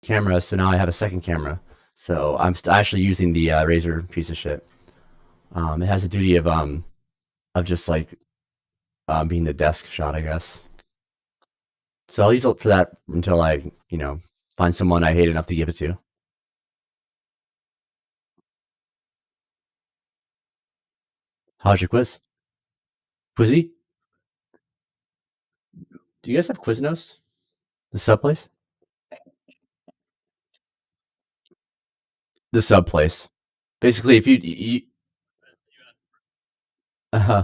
camera, so now I have a second camera. So I'm actually using the Razer piece of shit. It has the duty of just like being the desk shot, I guess. So I'll use it for that until I, find someone I hate enough to give it to. How's your quiz? Quizzy? Do you guys have Quiznos? The sub place? The sub place. Basically, if you uh,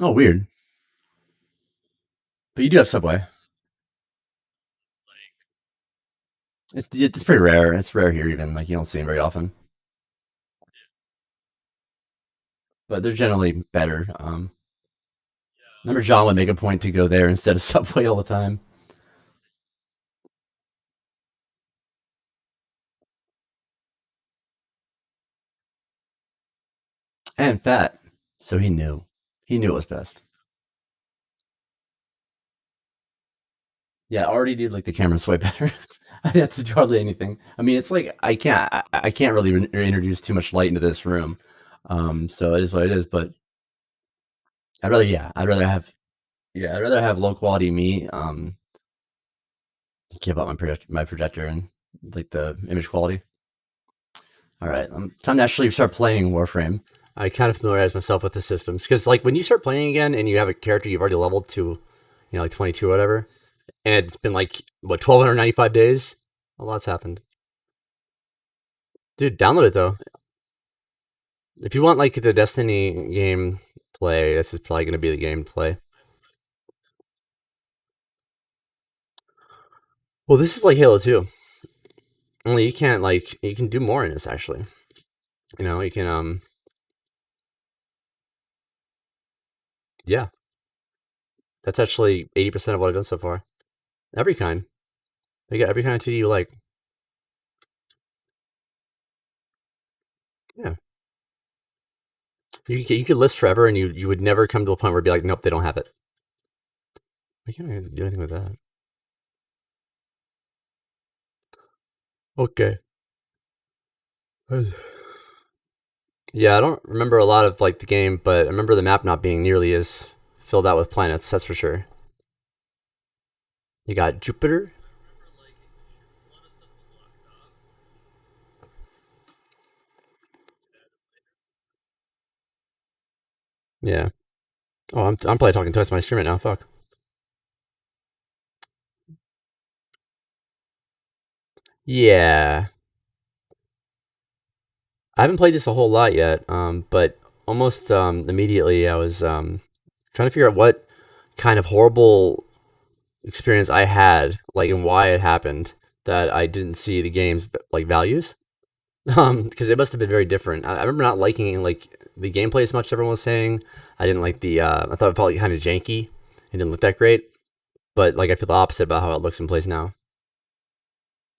oh, weird. But you do have Subway. It's pretty rare. It's rare here even. Like you don't see them very often. But they're generally better. Remember John would make a point to go there instead of Subway all the time. And fat. So he knew. He knew it was best. Yeah, I already did like the camera's way better. I didn't have to do hardly anything. I mean, it's like I can't really introduce too much light into this room. So it is what it is. But I'd rather have low quality me. Give up my projector and like the image quality. All right, time to actually start playing Warframe. I kind of familiarize myself with the systems because, like, when you start playing again and you have a character you've already leveled to, like 22 or whatever, and it's been like what 1,295 days, a lot's happened. Dude, download it though. If you want like the Destiny game play, this is probably going to be the game to play. Well, this is like Halo 2. Only you can't you can do more in this actually. You can yeah, that's actually 80% of what I've done so far. Every kind. They got every kind of 2D you like. Yeah. You could list forever and you would never come to a point where it'd be like, nope, they don't have it. I can't do anything with that. Okay. Yeah, I don't remember a lot of like the game, but I remember the map not being nearly as filled out with planets, that's for sure. You got Jupiter. Yeah. Oh, I'm probably talking twice my stream right now. Fuck. Yeah. I haven't played this a whole lot yet, but almost immediately I was trying to figure out what kind of horrible experience I had, like, and why it happened that I didn't see the game's like values. Because it must have been very different. I remember not liking like the gameplay as much as everyone was saying. I didn't like the. I thought it felt like kind of janky. It didn't look that great. But like I feel the opposite about how it looks in place now.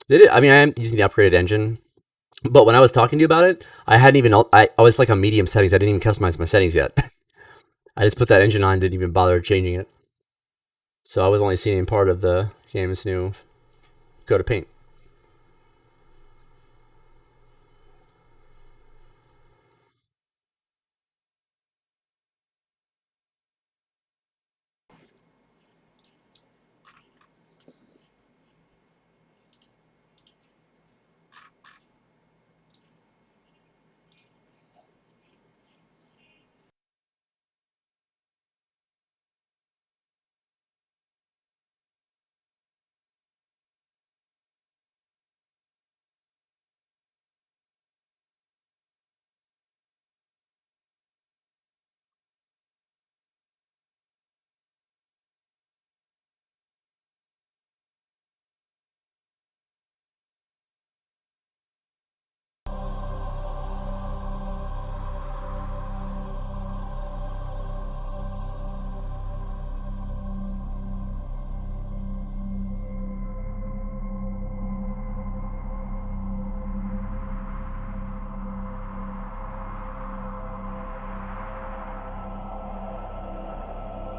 Did it? I mean, I am using the upgraded engine, but when I was talking to you about it, I hadn't even. I was like on medium settings. I didn't even customize my settings yet. I just put that engine on. Didn't even bother changing it. So I was only seeing part of the game's new go to paint.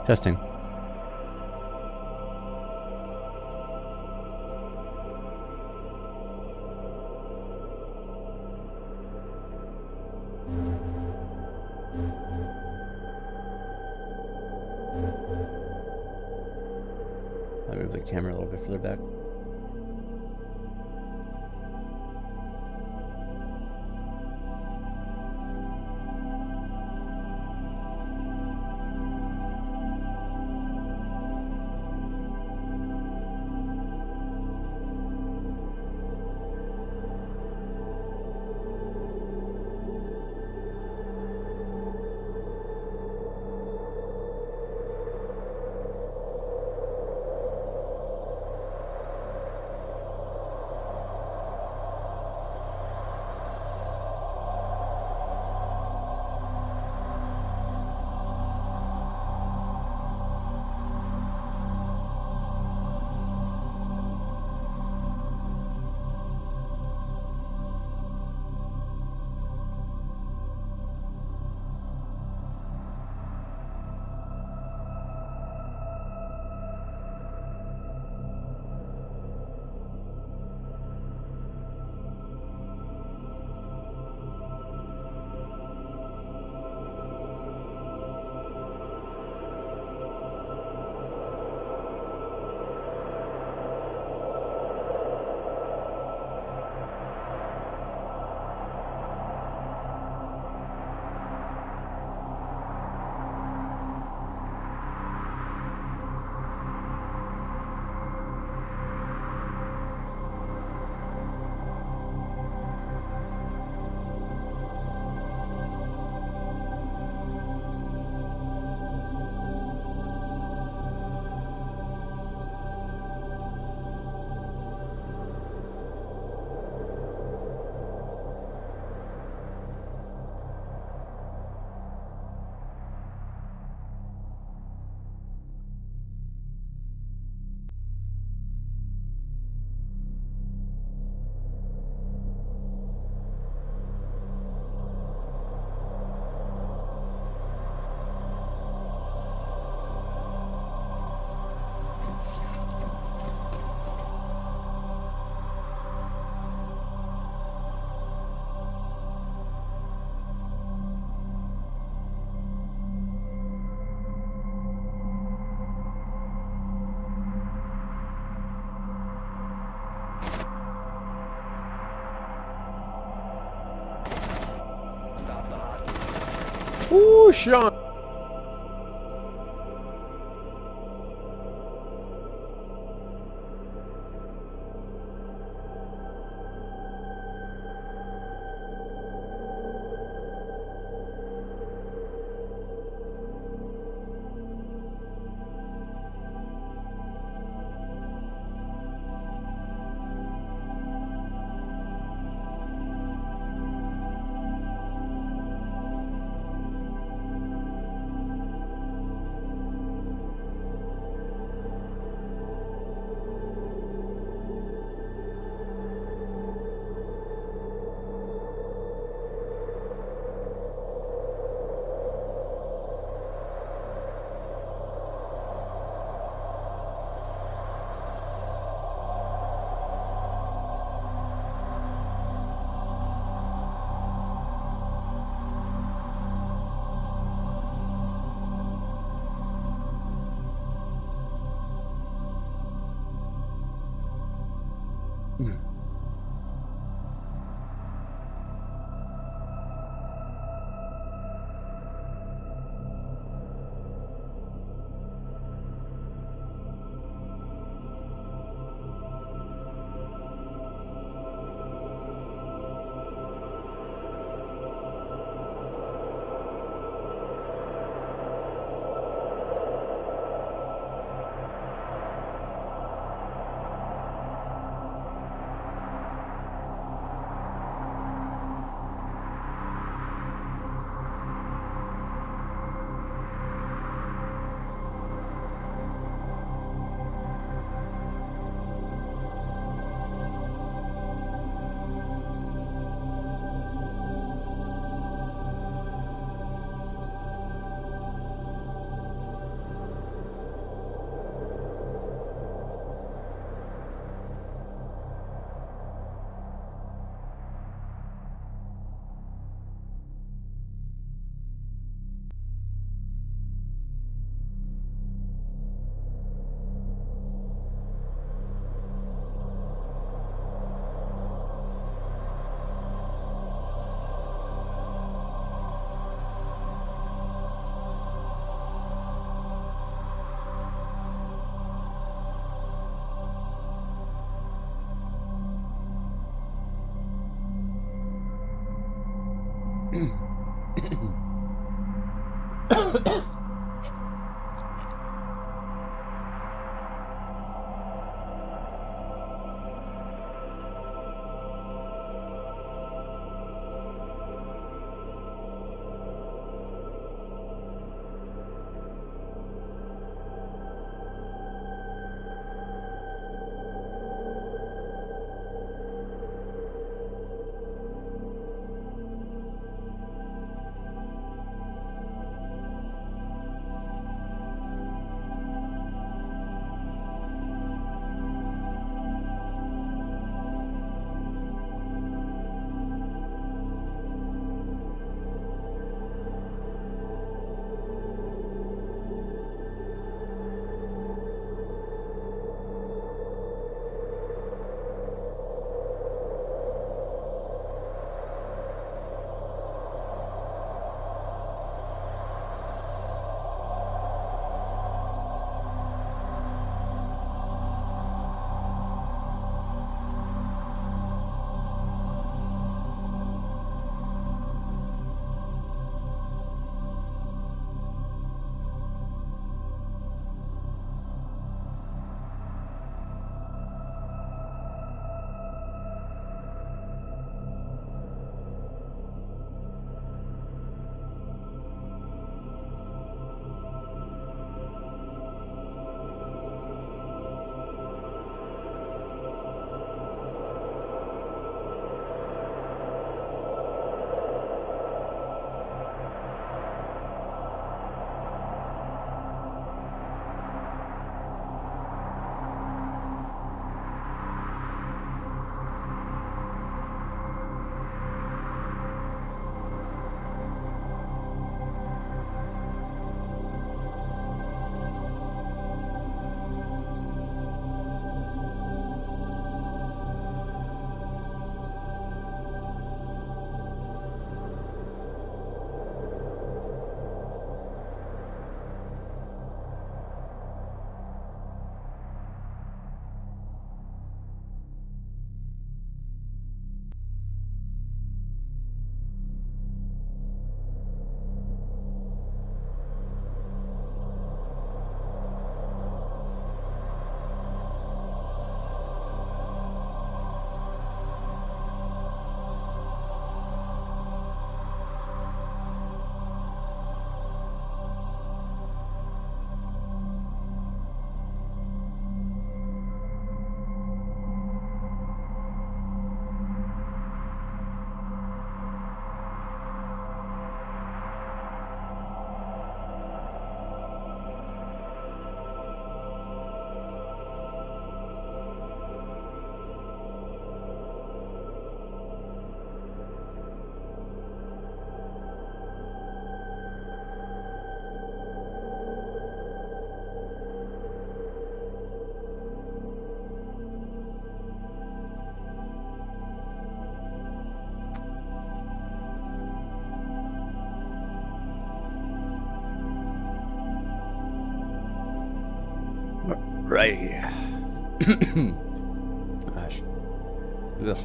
Testing. I move the camera a little bit further back. Ooh, Sean. Right. Gosh. Ugh.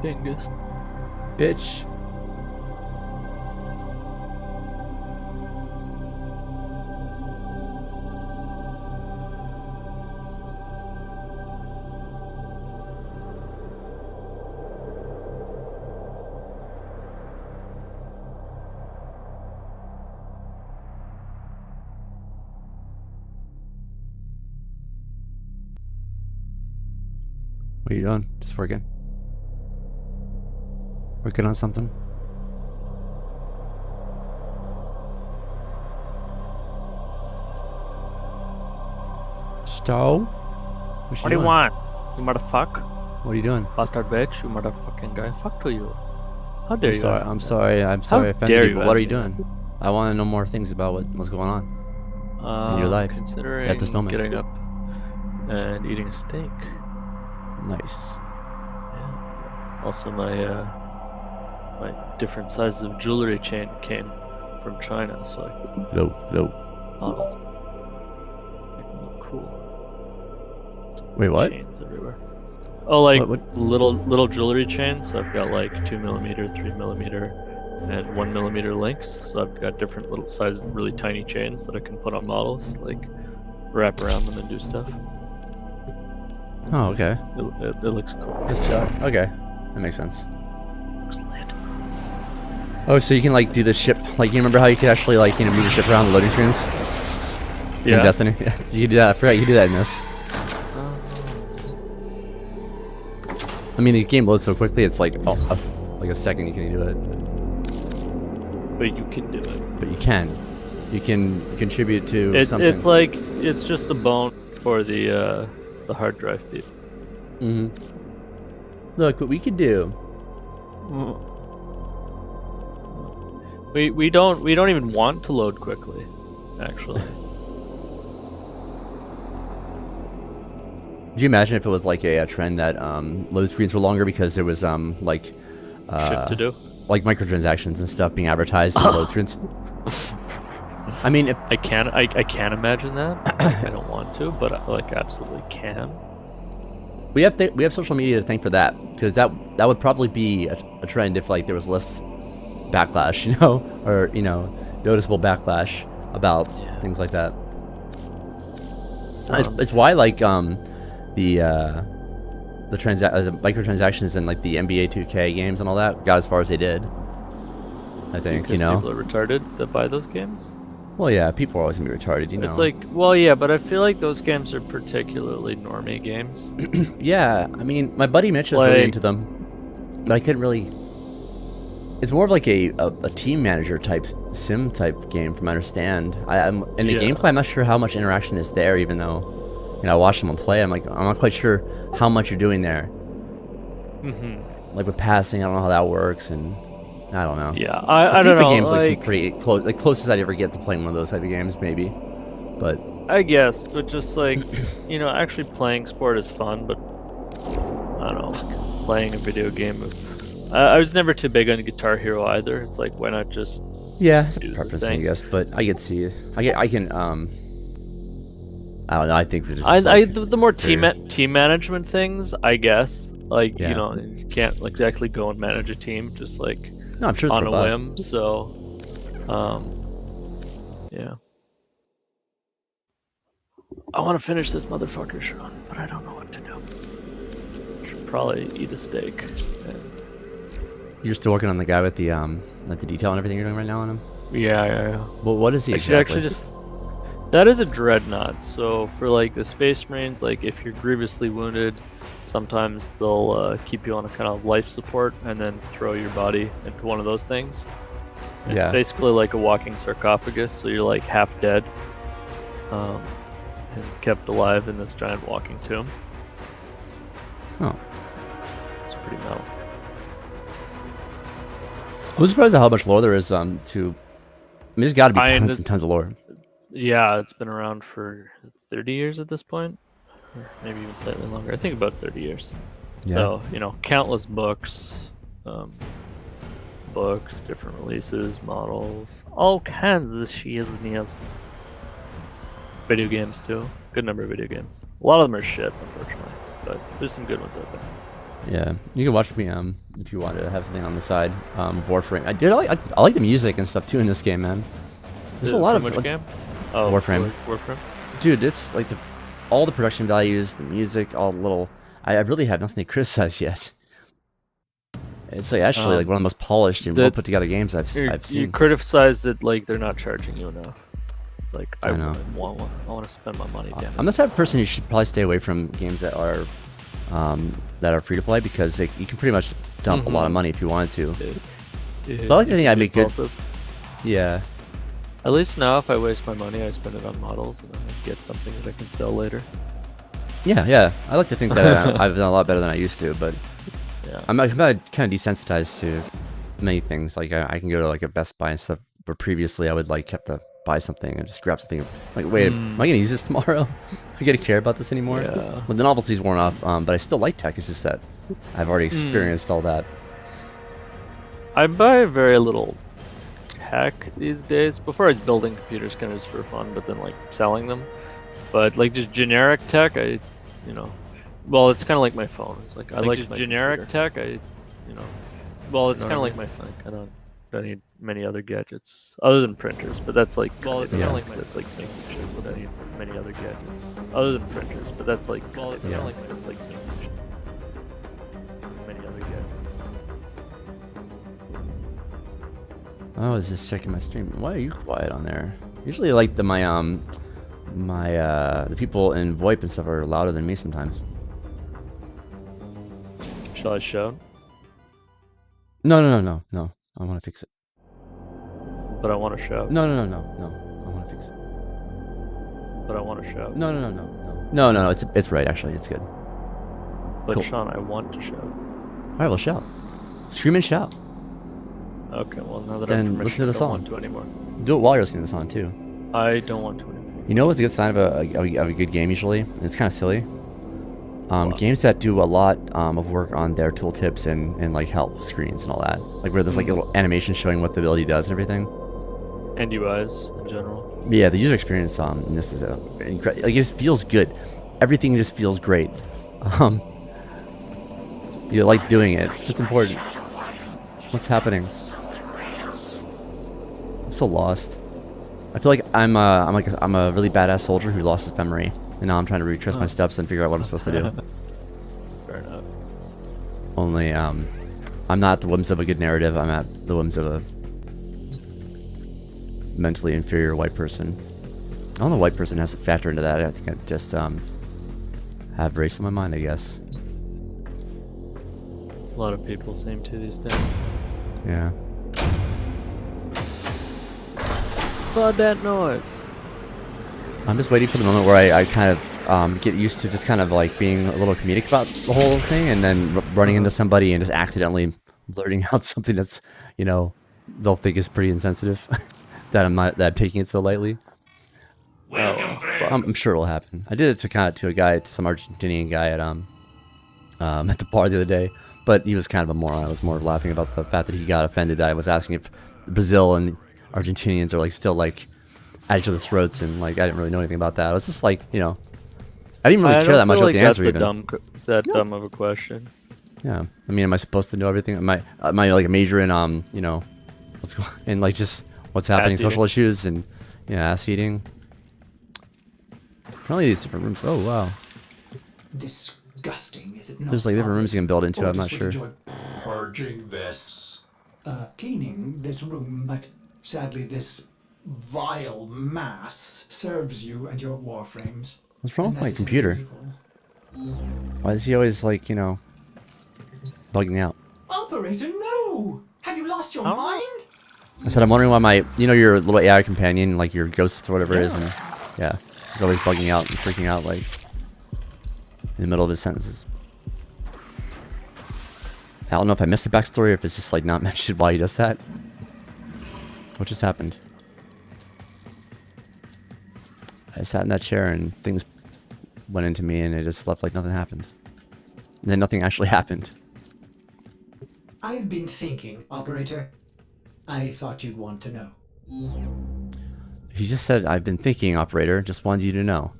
Dingus. Bitch. What are you doing? Just working? Working on something? Stow? What do you want? You motherfucker? What are you doing? Bastard bitch, you motherfucking guy. Fuck to you. How dare you? I'm sorry I offended you, but what are you doing? I want to know more things about what's going on in your life considering at this moment. Getting up and eating a steak. Nice. Yeah. Also, my different sizes of jewelry chain came from China, so I models. Make them look cool. Wait, what? Chains everywhere. Oh, like what? little jewelry chains. So I've got like 2mm, 3mm, and 1mm links. So I've got different little sized, really tiny chains that I can put on models, like wrap around them and do stuff. Oh, okay. It looks cool. Okay, that makes sense. Excellent. Oh, so you can like do the ship, like you remember how you could actually like move your ship around the loading screens? Yeah. In Destiny? Yeah. You could do that. I forgot you could do that in this. I mean, the game loads so quickly, it's like like a second you can do it. But you can do it. But you can. You can contribute to something. It's like, it's just a bone for the hard drive beat. Mm-hmm. Look, what we could do. We don't even want to load quickly, actually. Could you imagine if it was like a trend that load screens were longer because there was like shit to do, like microtransactions and stuff being advertised in load screens? I mean, I can't imagine that. I don't want to, but I like absolutely can. We have social media to thank for that, because that would probably be a trend if like there was less backlash, or noticeable backlash about things like that. It's why like the microtransactions in like the NBA 2K games and all that got as far as they did. I think people are retarded that buy those games. Well, yeah, people are always gonna be retarded, It's like, well, yeah, but I feel like those games are particularly normie games. Yeah, I mean, my buddy Mitch was really into them, but I couldn't really. It's more of like a team manager type sim type game, from what I understand. I'm in the gameplay. I'm not sure how much interaction is there, even though I watch someone play. I'm not quite sure how much you're doing there. Mm-hmm. Like with passing, I don't know how that works, and I don't know. Yeah, I don't know. Games like pretty close, like closest I'd ever get to playing one of those type of games, maybe. But I guess, but just like actually playing sport is fun, but I don't know, playing a video game. I was never too big on Guitar Hero either. It's like, why not just it's a preference, I guess. But I can see it. I can I don't know. I think that the more team management things, I guess. Like you can't like actually go and manage a team, just like. No, I'm sure it's on a whim, so yeah. I want to finish this motherfucker, Sean, but I don't know what to do. Should probably eat a steak. You're still working on the guy with the like the detail and everything you're doing right now on him? Yeah. Well, what is he exactly? That is a dreadnought. So for like the Space Marines, like if you're grievously wounded, sometimes they'll keep you on a kind of life support and then throw your body into one of those things. It's basically like a walking sarcophagus, so you're like half dead and kept alive in this giant walking tomb. Oh. It's pretty metal. I was surprised at how much lore there is to... I mean, there's got to be tons and tons of lore. Yeah, it's been around for 30 years at this point. Or maybe even slightly longer. I think about 30 years. Yeah. So, countless books, different releases, models, all kinds of shizness. Video games, too. Good number of video games. A lot of them are shit, unfortunately. But there's some good ones out there. Yeah, you can watch me if you want to have something on the side. Warframe. I like the music and stuff, too, in this game, man. There's a lot of... Which game? Oh, Warframe. Warframe? Dude, it's like all the production values, the music, all the little... I really have nothing to criticize yet. It's like actually like one of the most polished and well put together games I've seen. You criticize that like they're not charging you enough. It's like I want to spend my money. Damn it. I'm the type of person who should probably stay away from games that are that are free to play because you can pretty much dump a lot of money if you wanted to. But I like to think I make good. Yeah. At least now, if I waste my money, I spend it on models and I get something that I can sell later. Yeah. I like to think that I've done a lot better than I used to, but Yeah. I'm kind of desensitized to many things. Like I can go to like a Best Buy and stuff, where previously I would like have to buy something and just grab something. Like, wait, am I gonna use this tomorrow? I gotta care about this anymore. Yeah. Well, the novelty's worn off, but I still like tech. It's just that I've already experienced all that. I buy very little tech these days. Before I was building computers kind of just for fun, but then like selling them. But like just generic tech, well, it's kind of like my phone. It's like I like just generic computer. Tech. Well, it's kind of like my phone. I don't need many other gadgets other than printers. But that's like, well, it's kind of like that's like making shit with many other gadgets other than printers. But that's like, well, it's kind of like that's like making shit many other gadgets. I was just checking my stream. Why are you quiet on there? Usually, like the people in VoIP and stuff are louder than me sometimes. Shall I shout? No. I want to fix it. But I want to shout. No. I want to fix it. But I want to shout. No. It's right actually. It's good. But Cool. Sean, I want to shout. All right, well, shout, scream and shout. Okay, well now that Then I'm listen to the I don't song. want to anymore. Do it while you're listening to the song too. I don't want to anymore. You know what's a good sign of a good game usually? And it's kind of silly. Games that do a lot of work on their tooltips and like help screens and all that. Like where there's like a little animation showing what the ability does and everything. And UIs in general. Yeah, the user experience in this is like it just feels good. Everything just feels great. You like doing it. It's important. What's happening? I'm so lost. I feel like I'm a really badass soldier who lost his memory, and now I'm trying to retrace my steps and figure out what I'm supposed to do. Fair enough. Only I'm not at the whims of a good narrative. I'm at the whims of a mentally inferior white person. I don't know. White person has to factor into that. I think I just have race in my mind, I guess. A lot of people seem to these days. Yeah. But that noise. I'm just waiting for the moment where I kind of get used to just kind of like being a little comedic about the whole thing, and then running into somebody and just accidentally blurting out something that's, they'll think is pretty insensitive. that I'm taking it so lightly. Welcome, friends. I'm sure it'll happen. I did it to some Argentinian guy at the bar the other day, but he was kind of a moron. I was more laughing about the fact that he got offended that I was asking if Brazil and Argentinians are like still like at each other's throats, and like I didn't really know anything about that. I was just like, I didn't really care that much about the answer even. Dumb of a question. Yeah, I mean, am I supposed to know everything? Am I like a major in what's going in like just what's happening, Ass social eating. issues and ass eating. Apparently these different rooms. Oh wow, Disgusting, is it not? there's like different rooms you can build into. I'm not sure. Purging this. Cleaning this room, but sadly this vile mass serves you and your warframes. What's wrong with my Unnecessary computer? evil. Why is he always like bugging out? Operator, no! Have you lost your Huh? mind? I said I'm wondering why my your little AI companion, like your ghost or whatever it is, and he's always bugging out and freaking out like in the middle of his sentences. I don't know if I missed the backstory or if it's just like not mentioned why he does that. What just happened? I sat in that chair and things went into me and it just left like nothing happened. And then nothing actually happened. I've been thinking, Operator. I thought you'd want to know. He just said, I've been thinking, operator, just wanted you to know.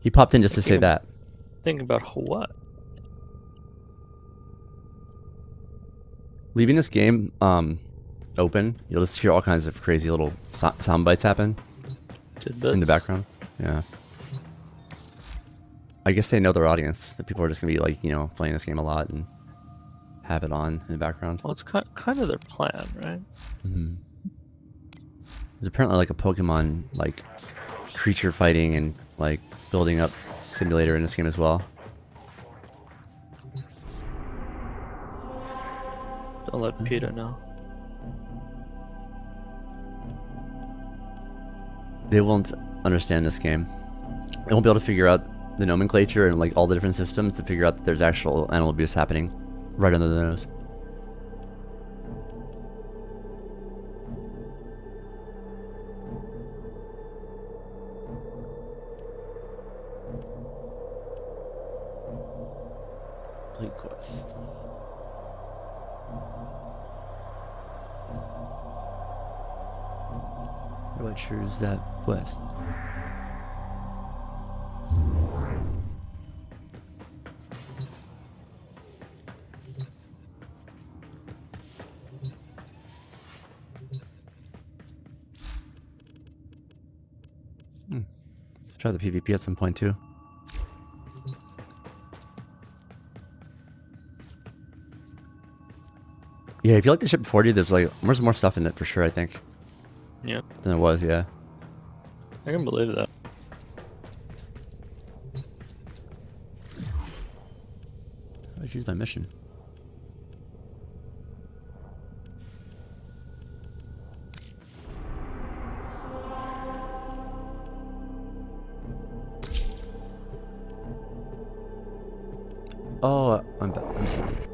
He popped in just to say that. Think about what? Leaving this game open, you'll just hear all kinds of crazy little sound bites happen Tidbits? in the background. Yeah. I guess they know their audience. That people are just going to be like, playing this game a lot and have it on in the background. Well, it's kind of their plan, right? There's apparently like a Pokemon like creature fighting and like building up simulator in this game as well. Don't let PETA know. They won't understand this game. They won't be able to figure out the nomenclature and like all the different systems to figure out that there's actual animal abuse happening right under the nose. Complete quest. Where do I choose that quest? Let's try the PvP at some point too. Yeah, if you like the ship 40, there's more stuff in it for sure, I think. Yep. Than it was, yeah. I can believe that. I choose my mission. Oh, I'm back. I'm stupid.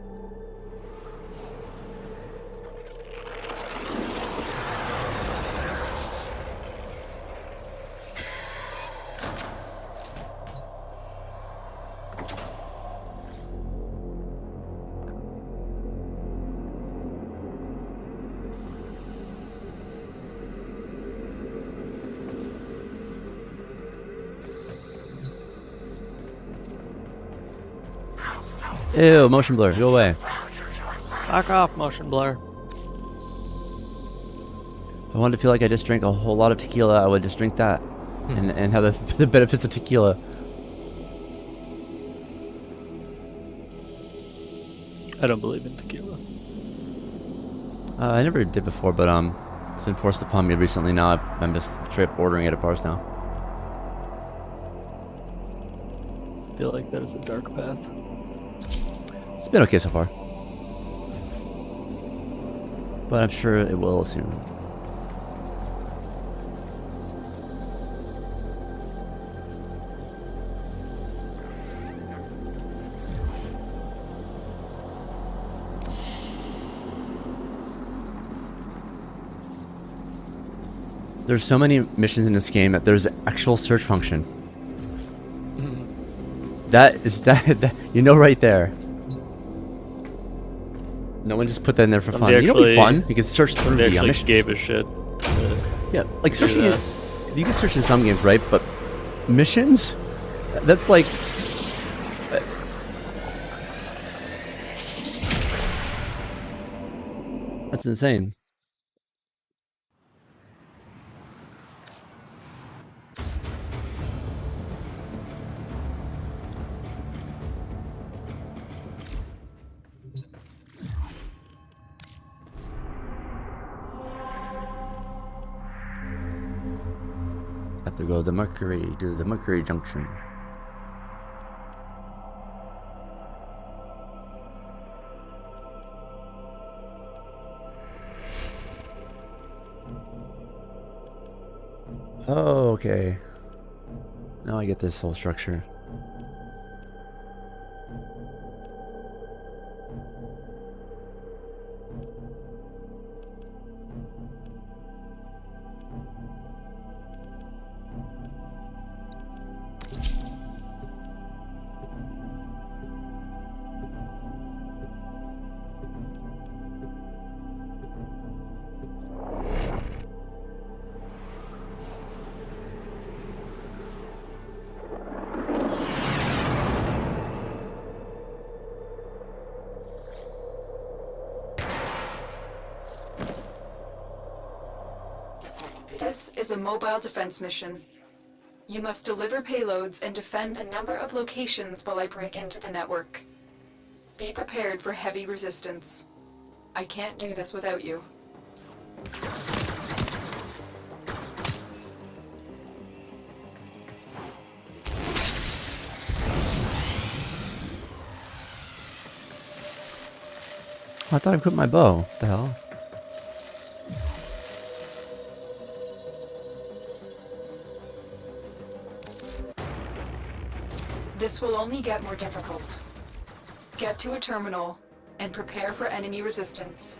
Ew, motion blur, go away. Back off, motion blur. If I wanted to feel like I just drank a whole lot of tequila, I would just drink that and have the benefits of tequila. I don't believe in tequila. I never did before, but it's been forced upon me recently. Now I'm just straight up ordering it at bars now. I feel like that is a dark path. It's been okay so far, but I'm sure it will soon. There's so many missions in this game that there's an actual search function. That is that you know right there. No one just put that in there for fun. You know what'd be fun? You can search through the mission. Gave a shit. Yeah, like searching it. You can search in some games, right? But missions? That's like. That's insane. Have to go to the Mercury, do the Mercury Junction. Oh, okay. Now I get this whole structure. This is a mobile defense mission. You must deliver payloads and defend a number of locations while I break into the network. Be prepared for heavy resistance. I can't do this without you. I thought I equipped my bow. What the hell? This will only get more difficult. Get to a terminal and prepare for enemy resistance.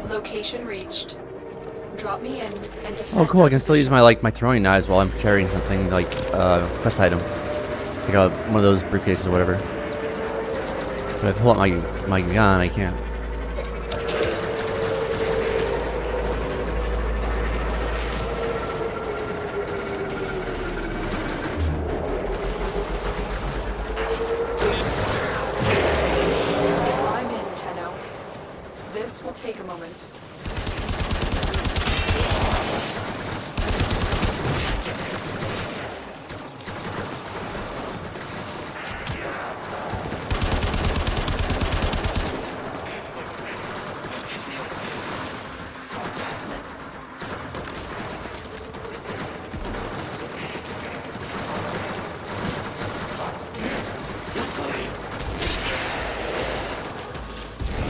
Location reached. Drop me in and defend. Oh, cool! I can still use my my throwing knives while I'm carrying something like quest item, like one of those briefcases or whatever. But if I pull out my gun, I can't. I'm in, Tenno. This will take a moment.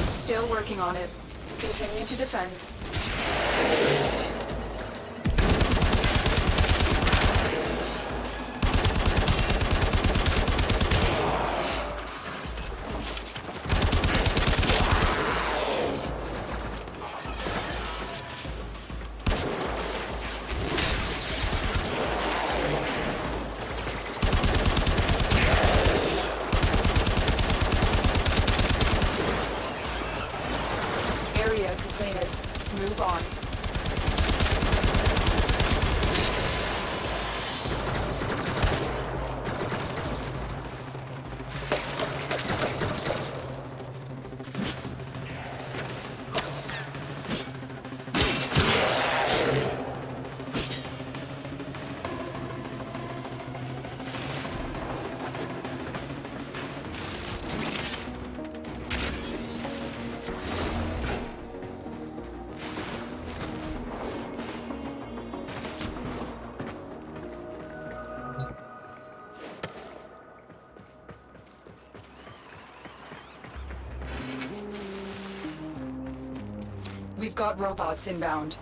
Still working on it. Continue to defend. Area completed. Move on. We've got robots inbound.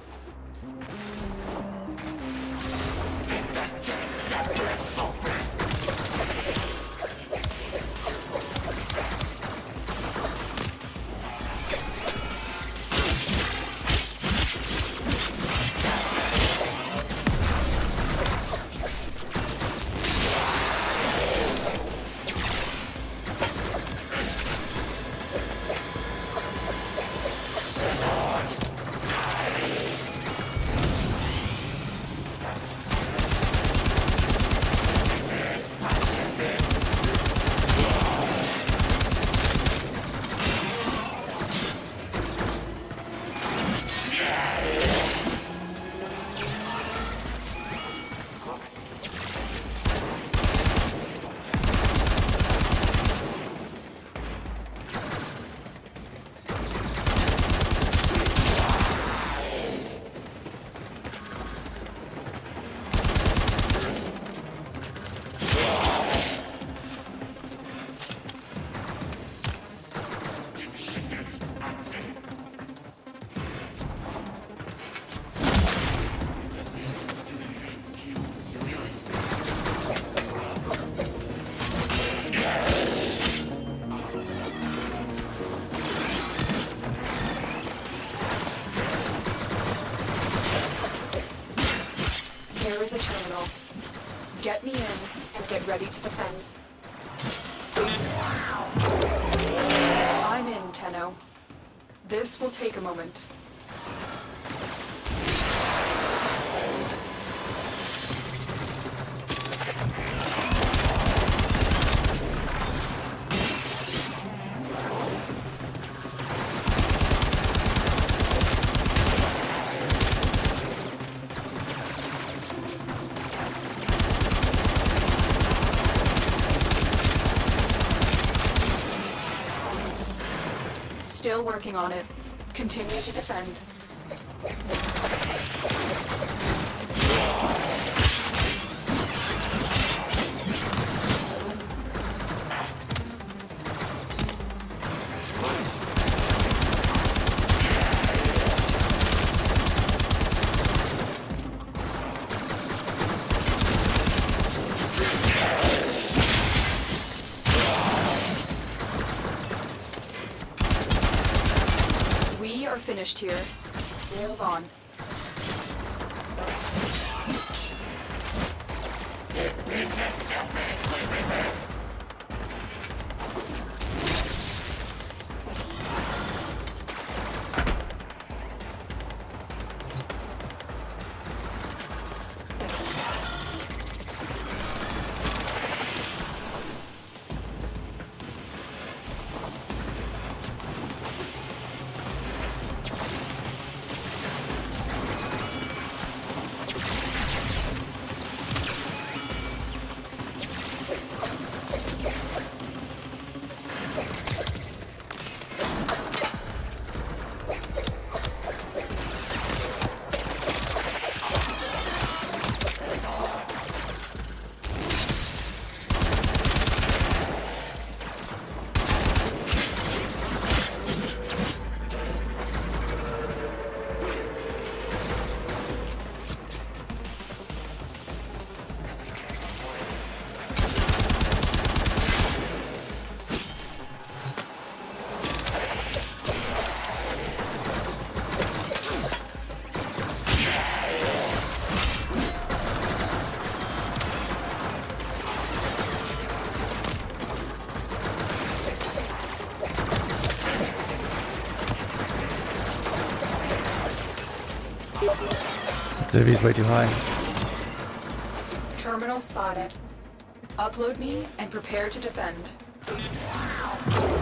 is a terminal. Get me in and get ready to defend. I'm in, Tenno. This will take a moment. Still working on it. Continue to defend. We are finished here. Move on. Sensitivity is way too high. Terminal spotted. Upload me and prepare to defend.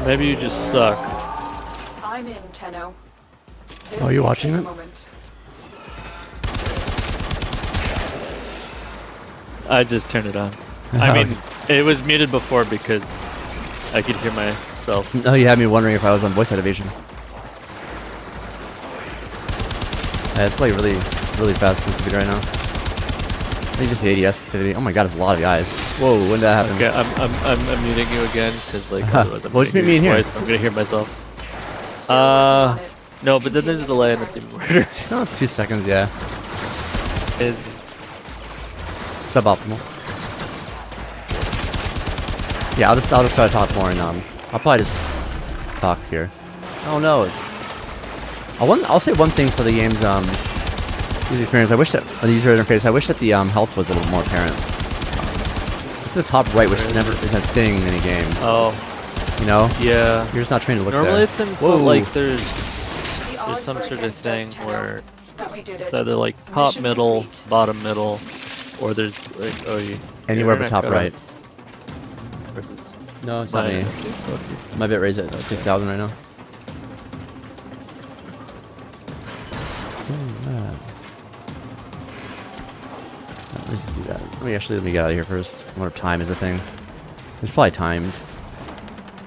Maybe you just suck. I'm in, Tenno. This Oh, you will watching take it? a moment. I just turned it on. I mean, it was muted before because I could hear myself. No, you had me wondering if I was on voice activation. Yeah, it's like really fast sensitivity right now. I think just the ADS sensitivity. Oh my god, it's a lot of guys. Whoa, when did that happen? Okay, I'm muting you again because like otherwise I'm Well, just gonna meet me in hear here. twice. I'm gonna hear myself. Still working on it. No, but then there's a delay and it's even weirder. Oh, 2 seconds, yeah. It's Suboptimal. Yeah, I'll just try to talk more and I'll probably just talk here. Oh no. I'll say one thing for the game's user experience. I wish that the user interface. I wish that the health was a little more apparent. It's the top right, which is never is a thing in any game. oh You know, yeah. you're just not trained to look Normally there. it's in Whoa. some, like there's odds some were sort of against us, thing Tenno, where but we did it's it. either like top Mission middle, complete. bottom middle, or there's like Anywhere but internet top cut right. versus No, it's not my me. My bit raised at 6,000 right now. Let's do that. Let me get out of here first. I wonder if time is a thing. It's probably timed.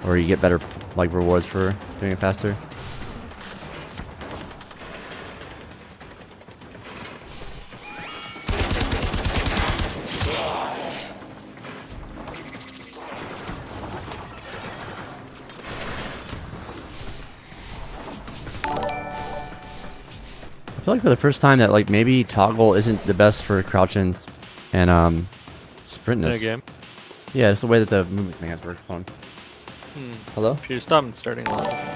Or you get better like rewards for doing it faster. I feel like for the first time that like maybe toggle isn't the best for crouching and in sprintness. a game. Yeah, it's the way that the movement thing has worked. Hold on. Hello? If you stop and starting line.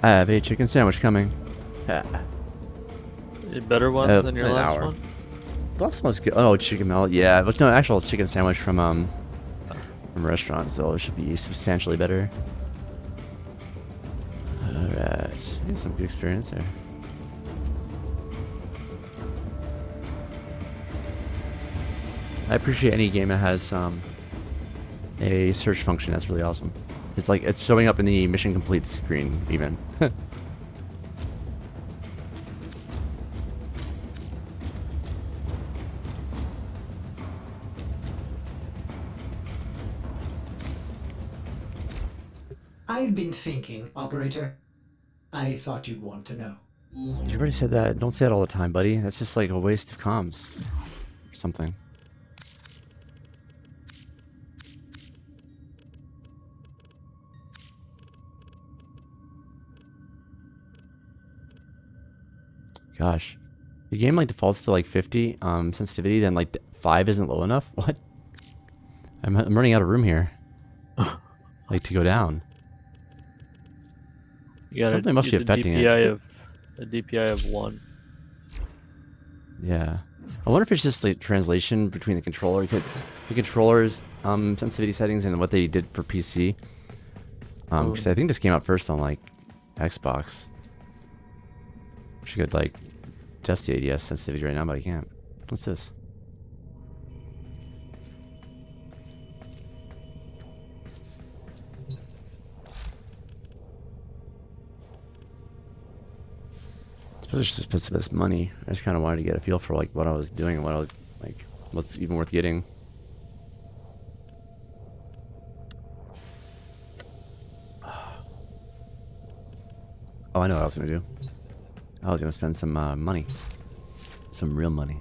I have a chicken sandwich coming. Ah, A better one than your an last hour. one? The last one was good. Oh, chicken melt. Yeah, but no, actual chicken sandwich from restaurants, so it should be substantially better. Alright. Some good experience there. I appreciate any game that has a search function. That's really awesome. It's like it's showing up in the mission complete screen even. I've been thinking, operator. I thought you'd want to know. You already said that. Don't say that all the time, buddy. That's just like a waste of comms. Or something. Gosh. The game like defaults to like 50 sensitivity, then like 5 isn't low enough? What? I'm running out of room here. Like to go down. You gotta Something must be use affecting it. a DPI of 1. Yeah. I wonder if it's just like translation between the controller, the controller's sensitivity settings and what they did for PC. Because I think this came out first on like Xbox. Wish I could like test the ADS sensitivity right now, but I can't. What's this? Suppose I should just put some of this money. I just kind of wanted to get a feel for like what I was doing and what I was like, what's even worth getting. Oh, I know what I was gonna do. I was gonna spend some money, some real money.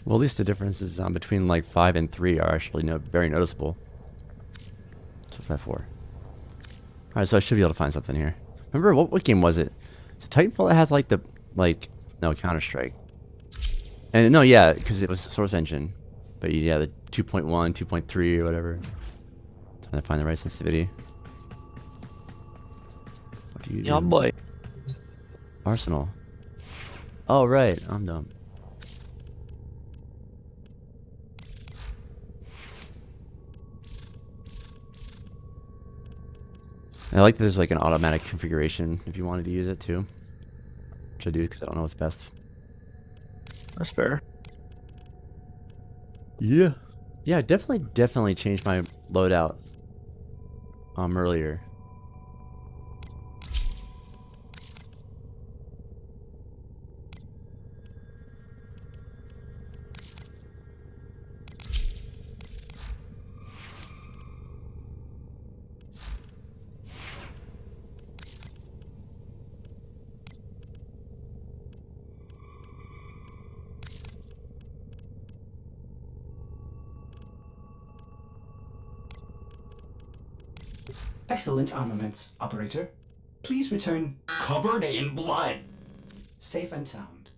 Well, at least the differences between like 5 and 3 are actually very noticeable. So 5, 4. Alright, so I should be able to find something here. Remember, what game was it? Is it Titanfall that had like the, no, Counter-Strike. And no, yeah, because it was Source Engine. But yeah, the 2.1, 2.3 or whatever. Trying to find the right sensitivity. What do you do? Yeah, boy. Arsenal. Oh, right. I'm dumb. I like that there's like an automatic configuration if you wanted to use it too. Which I do because I don't know what's best. That's fair. Yeah. Yeah, definitely changed my loadout earlier. Excellent armaments, operator. Please return covered in blood. Safe and sound.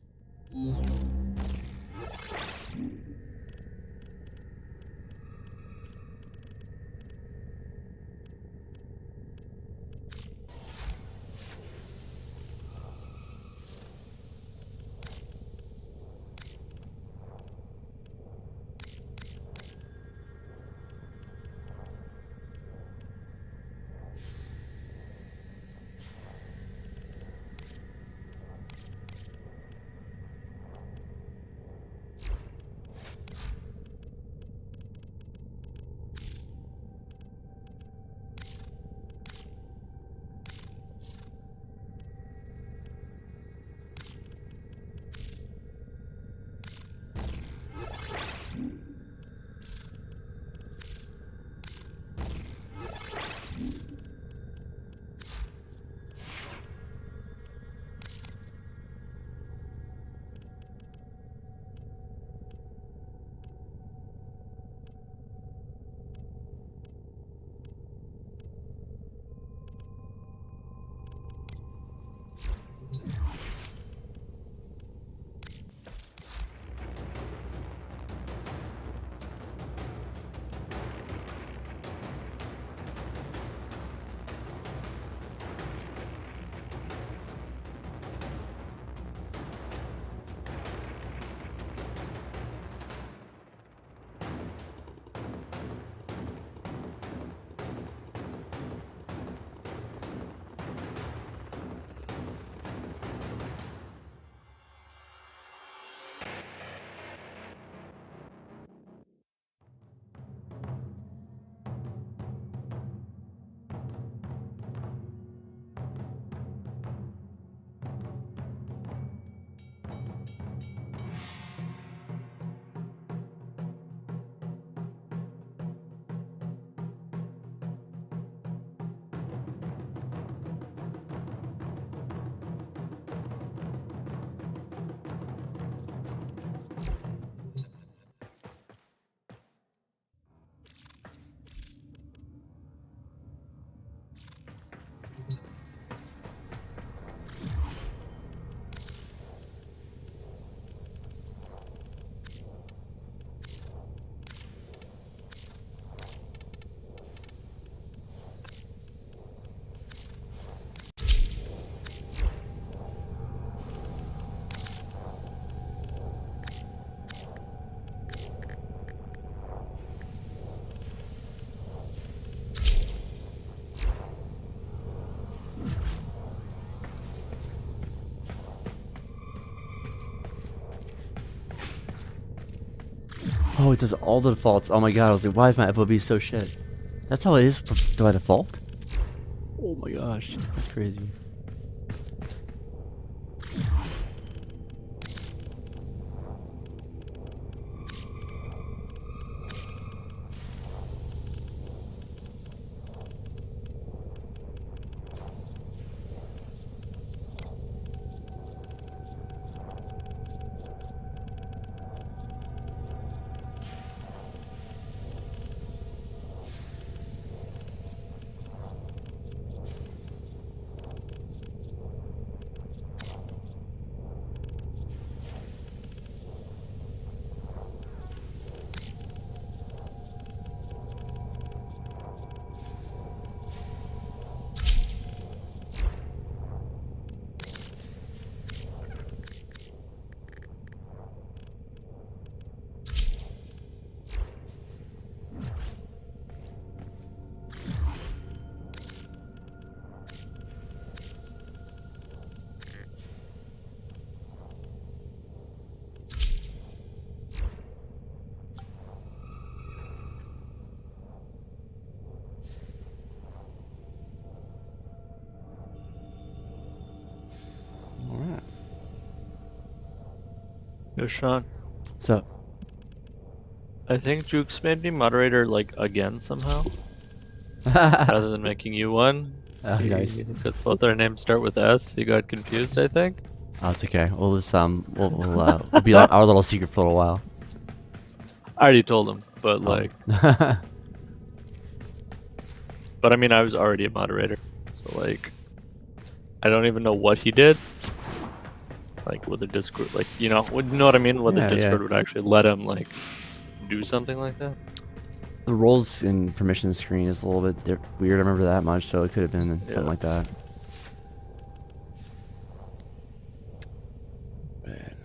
Oh, it does all the defaults. Oh my god, I was like, why is my FOV so shit? That's how it is by default? Oh my gosh, that's crazy. Alright. Yo, Sean. So, I think Jukes made me moderator like again somehow, oh, rather than making you one. nice. Because both our names start with S. He got confused, I think. Oh, it's okay. We'll just we'll be our little secret for a little while. I already told him, but like, but I mean, I was already a moderator, so like, I don't even know what he did. Like, whether Discord, like, you know what I mean? Whether Yeah, Discord yeah. would actually let him like do something like that. The roles in permission screen is a little bit weird. I remember that much, so it could have been something Yeah. like that. Man.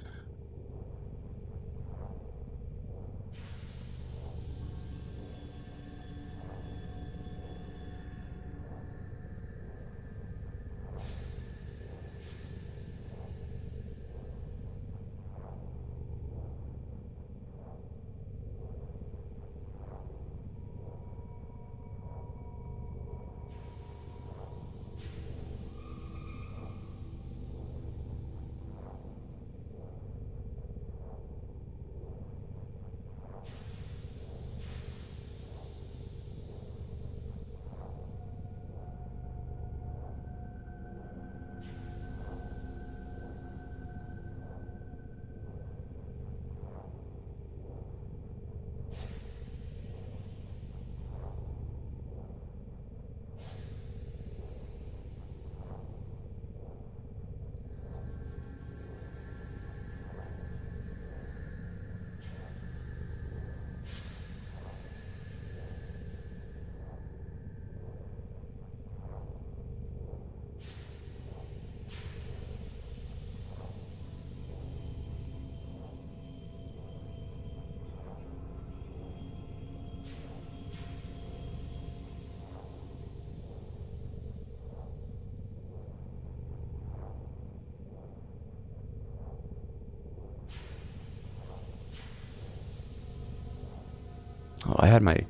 Oh, I had my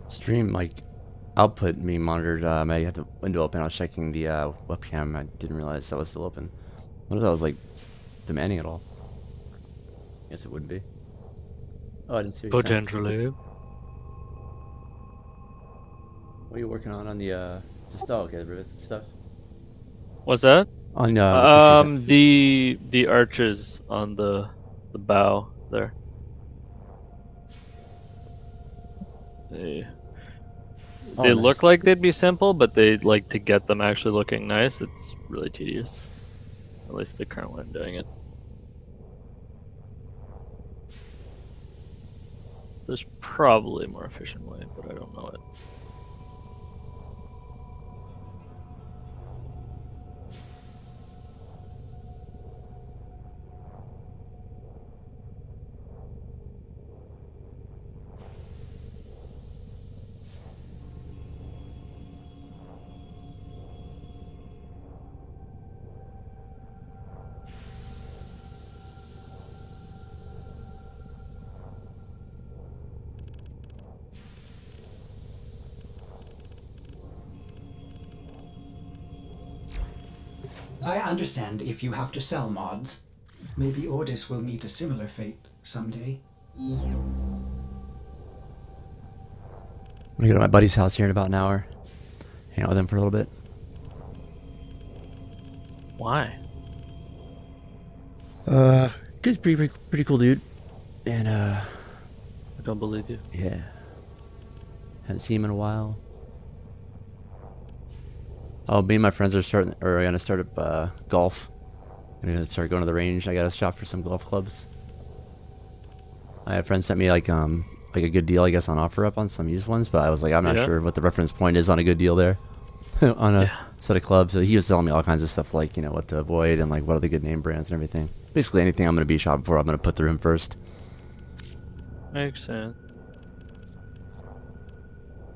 stream like output being monitored. I had the window open. I was checking the webcam. I didn't realize that was still open. What if that was like demanding at all? Guess it wouldn't be. Oh, I didn't see what you saying. Potentially. What are you working on the just okay, the rivets and stuff? What's that? On what picture is that? The arches on the bow there. They Oh, they nice. look like they'd be simple, but they like to get them actually looking nice. It's really tedious. At least the current one doing it. There's probably a more efficient way, but I don't know it. I understand if you have to sell mods. Maybe Ordis will meet a similar fate someday. I'm gonna go to my buddy's house here in about an hour. Hang out with him for a little bit. Why? He's pretty cool dude. And I don't believe you. yeah. Haven't seen him in a while. Oh, me and my friends are gonna start up golf. I'm gonna start going to the range. I gotta shop for some golf clubs. I have friends sent me like a good deal, I guess, on OfferUp on some used ones, but I was like, I'm not Yeah. sure what the reference point is on a good deal there on a set of clubs. So he was telling me all kinds of stuff, like, you know, what to avoid and like what are the good name brands and everything. Basically anything I'm gonna be shopping for, I'm gonna put through him first. Makes sense.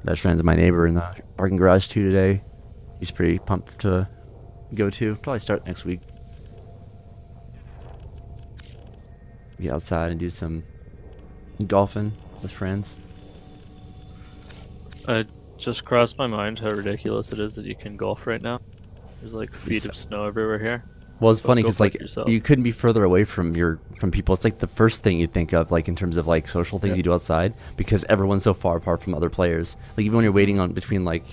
That friend's my neighbor in the parking garage too today. He's pretty pumped to go to. Probably start next week. Get outside and do some golfing with friends. It just crossed my mind how ridiculous it is that you can golf right now. There's like feet It's- of snow everywhere here. Well, it's Go- funny go because fuck like yourself. you couldn't be further away from people. It's like the first thing you think of, like in terms of like social things Yeah. you do outside, because everyone's so far apart from other players. Like even when you're waiting on between like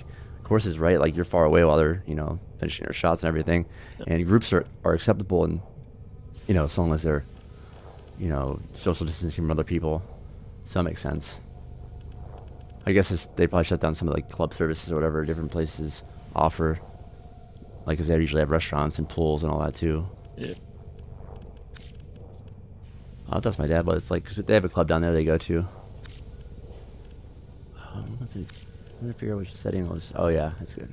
courses, right? Like you're far away while they're, you know, finishing their shots and everything. Yeah. And groups are acceptable, and you know, as long as they're, you know, social distancing from other people. So that makes sense. I guess they probably shut down some of like club services or whatever different places offer. Like, cause they usually have restaurants and pools and all that too. Yeah. That's my dad, but it's like 'cause they have a club down there they go to. Let's see. I'm gonna figure out which setting it was. Oh yeah, that's good.